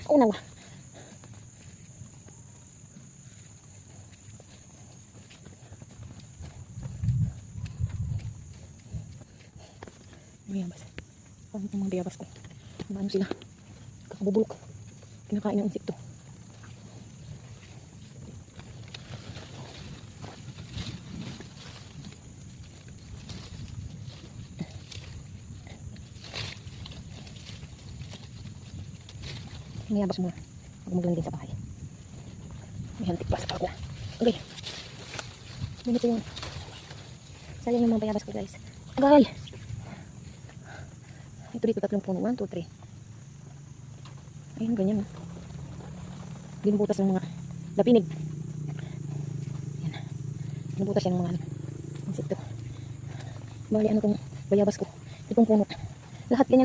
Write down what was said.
Unaw. Bayabas. Pangit ng mga bayabas ko. Ano sila? Kakabubulok. Kinakain ng insekto. Mayabas muna. Gumaglang din sa bahay. May hantik pa sa pako. Okay. Ganito yung sayang yung mga bayabas ko guys. Agay! Ito dito tatlong puno. 1, 2, 3. Ayun, ganyan. Binubutas ng mga lapinig. Yan. Binubutas yan ng mga insekto. Bali ano tong bayabas ko. Itong puno. Lahat ganyan.